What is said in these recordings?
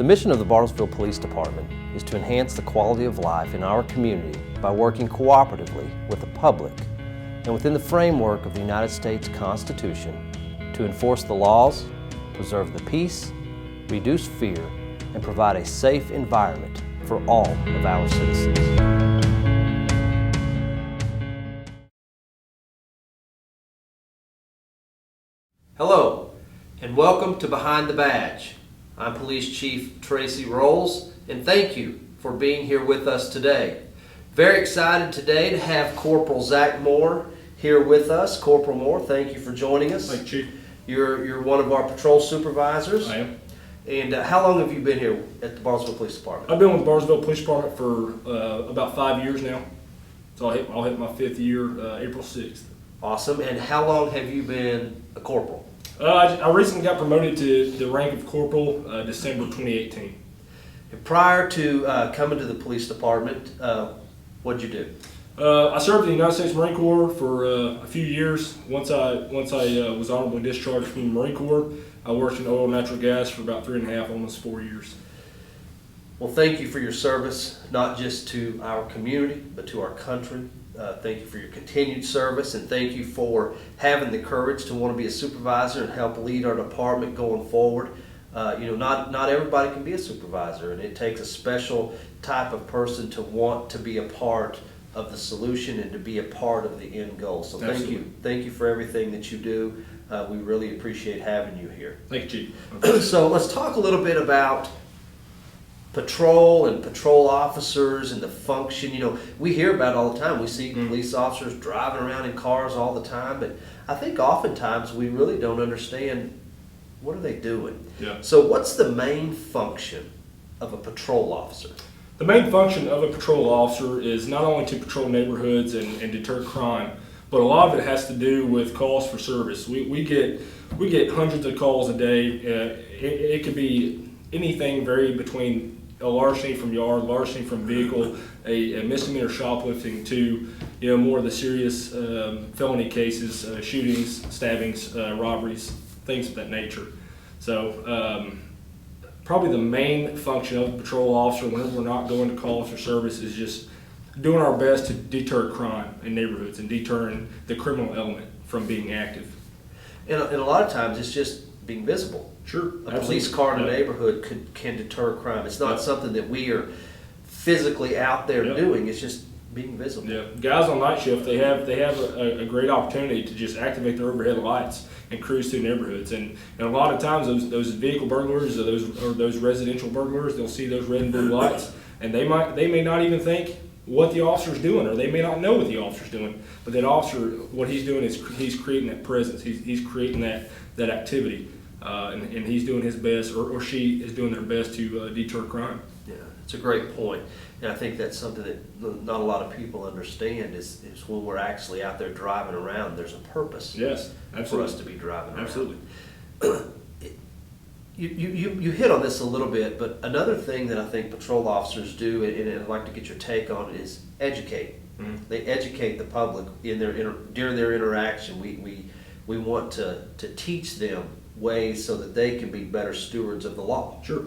The mission of the Bartlesville Police Department is to enhance the quality of life in our community by working cooperatively with the public and within the framework of the United States Constitution to enforce the laws, preserve the peace, reduce fear, and provide a safe environment for all of our citizens. Hello, and welcome to Behind the Badge. I'm Police Chief Cheif Roles, and thank you for being here with us today. Very excited today to have Corporal Zach Moore here with us. Corporal Moore, thank you for joining us. Thank you, Chief. You're one of our patrol supervisors. I am. And how long have you been here at the Bartlesville Police Department? I've been with the Bartlesville Police Department for about 5 years now. So I'll hit my 5th year April 6th. Awesome. And how long have you been a corporal? I recently got promoted to the rank of corporal December 2018. And prior to coming to the police department, what did you do? I served in the United States Marine Corps for a few years. Once I was honorably discharged from the Marine Corps, I worked in oil and natural gas for about 3.5, almost 4 years. Well, thank you for your service, not just to our community, but to our country. Thank you for your continued service, and thank you for having the courage to want to be a supervisor and help lead our department going forward. Not everybody can be a supervisor, and it takes a special type of person to want to be a part of the solution and to be a part of the end goal. So thank you for everything that you do. We really appreciate having you here. Thank you, Chief. So let's talk a little bit about patrol and patrol officers and the function. We hear about it all the time. We see police officers driving around in cars all the time, but I think oftentimes we really don't understand what are they doing. Yeah. So what's the main function of a patrol officer? The main function of a patrol officer is not only to patrol neighborhoods and deter crime, but a lot of it has to do with calls for service. We get hundreds of calls a day. It could be anything varied between a larceny from yard, larceny from vehicle, a misdemeanor shoplifting to more of the serious felony cases, shootings, stabbings, robberies, things of that nature. So probably the main function of a patrol officer whenever we're not going to calls for service is just doing our best to deter crime in neighborhoods and deterring the criminal element from being active. And a lot of times it's just being visible. Sure. A police car in a neighborhood can deter crime. It's not something that we are physically out there doing. It's just being visible. Yeah, guys on night shift, they have a great opportunity to just activate their overhead lights and cruise through neighborhoods. And a lot of times those vehicle burglars or those residential burglars, they'll see those red and blue lights, and they may not even think what the officer's doing, or they may not know what the officer's doing. But that officer, what he's doing is he's creating that presence. He's creating that activity. And he's doing his best, or she is doing their best to deter crime. Yeah, it's a great point. And I think that's something that not a lot of people understand is when we're actually out there driving around, there's a purpose. Yes, absolutely. For us to be driving around. Absolutely. You hit on this a little bit, but another thing that I think patrol officers do, and I'd like to get your take on it, is educate. Mm-hmm. They educate the public during their interaction. We want to teach them ways so that they can be better stewards of the law. Sure.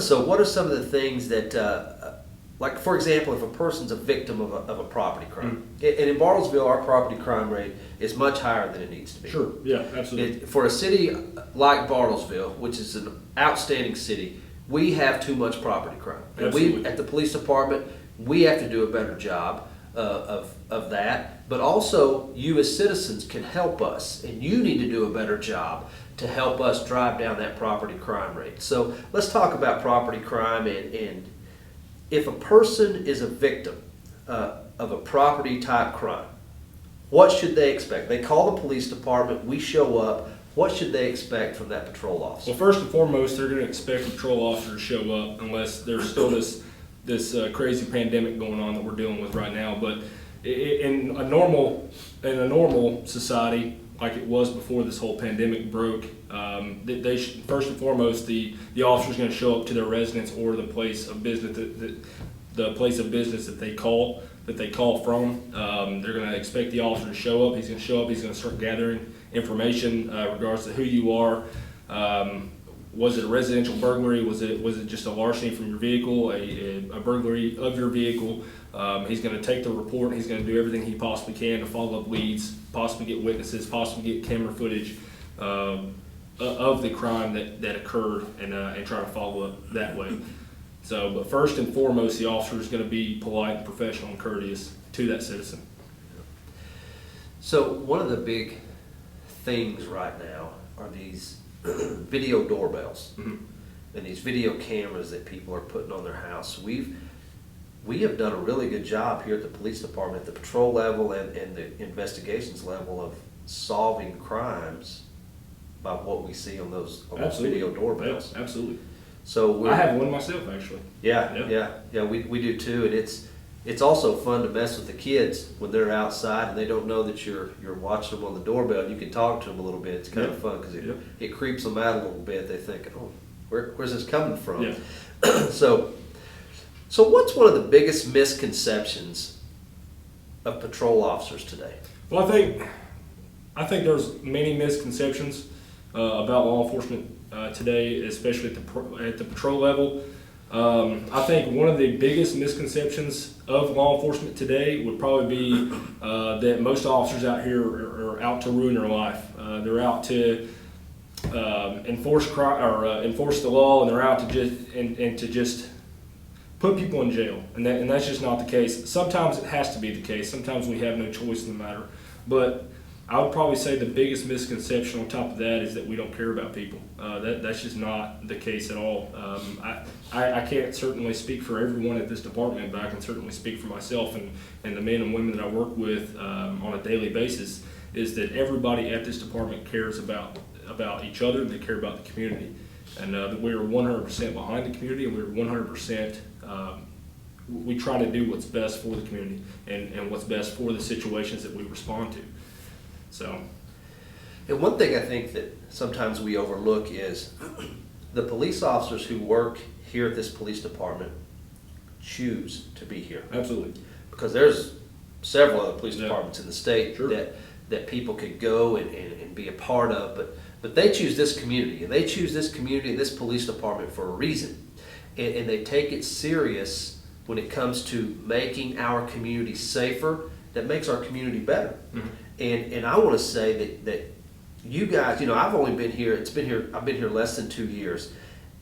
So what are some of the things that, like for example, if a person's a victim of a property crime, and in Bartlesville our property crime rate is much higher than it needs to be. Sure, yeah, absolutely. For a city like Bartlesville, which is an outstanding city, we have too much property crime. And we, at the police department, we have to do a better job of that, but also you as citizens can help us, and you need to do a better job to help us drive down that property crime rate. So let's talk about property crime, and if a person is a victim of a property type crime, what should they expect? They call the police department, we show up. What should they expect from that patrol officer? Well, first and foremost, they're going to expect a patrol officer to show up unless there's still this crazy pandemic going on that we're dealing with right now. But in a normal society, like it was before this whole pandemic broke, they should, first and foremost, the officer's going to show up to their residence or the place of business that they call from. They're going to expect the officer to show up. He's going to show up. He's going to start gathering information regards to who you are, Was it a residential burglary? Was it just a larceny from your vehicle, a burglary of your vehicle? He's going to take the report. He's going to do everything he possibly can to follow up leads, possibly get witnesses, possibly get camera footage of the crime that occurred, and try to follow up that way. So, but first and foremost, the officer is going to be polite and professional and courteous to that citizen. So one of the big things right now are these video doorbells and these video cameras that people are putting on their house. We have done a really good job here at the police department, at the patrol level and the investigations level, of solving crimes by what we see on those video doorbells. Yeah, absolutely. So I have one myself, actually. Yeah. We do too, and it's also fun to mess with the kids when they're outside and they don't know that you're watching them on the doorbell. And you can talk to them a little bit. It's kind of fun because it creeps them out a little bit. They think, oh, where's this coming from? Yeah. So what's one of the biggest misconceptions of patrol officers today? Well, I think there's many misconceptions about law enforcement today, especially at the patrol level. I think one of the biggest misconceptions of law enforcement today would probably be that most officers out here are out to ruin their life. They're out to enforce the law, and they're out to just put people in jail, and that's just not the case. Sometimes it has to be the case. Sometimes we have no choice in the matter. But I would probably say the biggest misconception on top of that is that we don't care about people. That's just not the case at all. I can't certainly speak for everyone at this department, but I can certainly speak for myself and the men and women that I work with on a daily basis, is that everybody at this department cares about each other, and they care about the community. And that we are 100% behind the community, and we're 100%, we try to do what's best for the community and what's best for the situations that we respond to. So, and one thing I think that sometimes we overlook is the police officers who work here at this police department choose to be here. Absolutely. Because there's several other police departments in the state Sure. that people could go and be a part of, but they choose this community, and they choose this community and this police department for a reason. And they take it serious when it comes to making our community safer. That makes our community better. Mm-hmm. And I want to say that you guys, I've only been here, I've been here less than 2 years,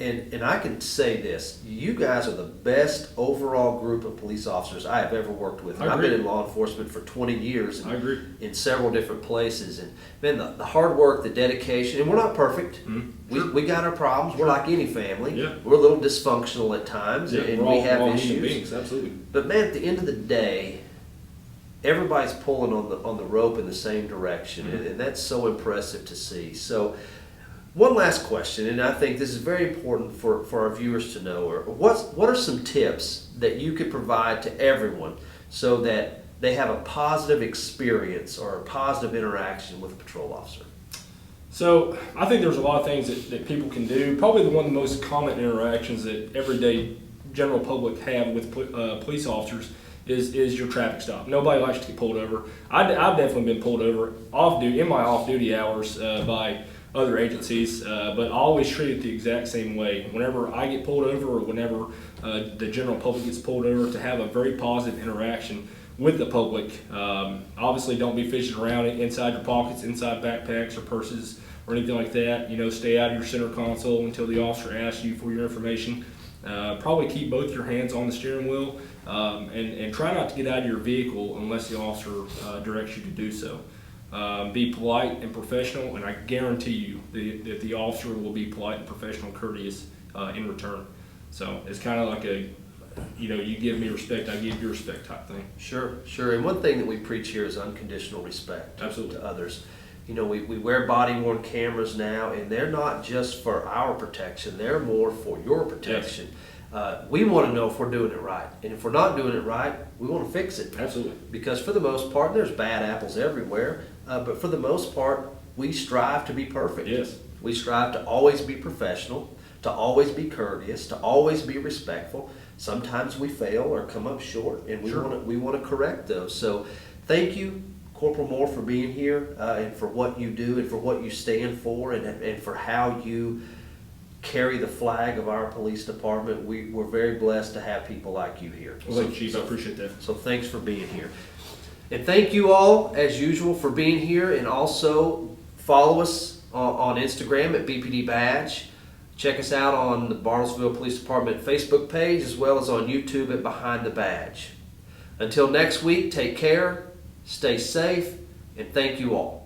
and I can say this: you guys are the best overall group of police officers I have ever worked with. And I've been in law enforcement for 20 years. And I agree. In several different places, and man, the hard work, the dedication, and we're not perfect. Mm-hmm. Sure. We got our problems. We're like any family. Yeah. We're a little dysfunctional at times, and we have issues. Human beings, absolutely. But man, at the end of the day, everybody's pulling on the rope in the same direction, mm-hmm. and that's so impressive to see. So, one last question, and I think this is very important for our viewers to know. What are some tips that you could provide to everyone so that they have a positive experience or a positive interaction with a patrol officer? So, I think there's a lot of things that people can do. Probably one of the most common interactions that everyday general public have with police officers is your traffic stop. Nobody likes to get pulled over. I've definitely been pulled over in my off-duty hours by other agencies, but I always treat it the exact same way. Whenever I get pulled over, or whenever the general public gets pulled over, to have a very positive interaction with the public. Obviously, don't be fishing around inside your pockets, inside backpacks or purses or anything like that. Stay out of your center console until the officer asks you for your information. Probably keep both your hands on the steering wheel, and try not to get out of your vehicle unless the officer directs you to do so. Be polite and professional, and I guarantee you that the officer will be polite and professional and courteous in return. So it's kind of like you give me respect, I give you respect type thing. Sure. And one thing that we preach here is unconditional respect. Absolutely. To others. We wear body-worn cameras now, and they're not just for our protection, they're more for your protection. Yes. We want to know if we're doing it right. And if we're not doing it right, we want to fix it. Absolutely. Because for the most part, there's bad apples everywhere, but for the most part, we strive to be perfect. Yes. We strive to always be professional, to always be courteous, to always be respectful. Sometimes we fail or come up short, and we want to correct those. So thank you, Corporal Moore, for being here and for what you do and for what you stand for and for how you carry the flag of our police department. We're very blessed to have people like you here. Well, thank you, Chief. I appreciate that. So thanks for being here. And thank you all, as usual, for being here. And also follow us on Instagram at BPD Badge. Check us out on the Bartlesville Police Department Facebook page, as well as on YouTube at Behind the Badge. Until next week, take care, stay safe, and thank you all.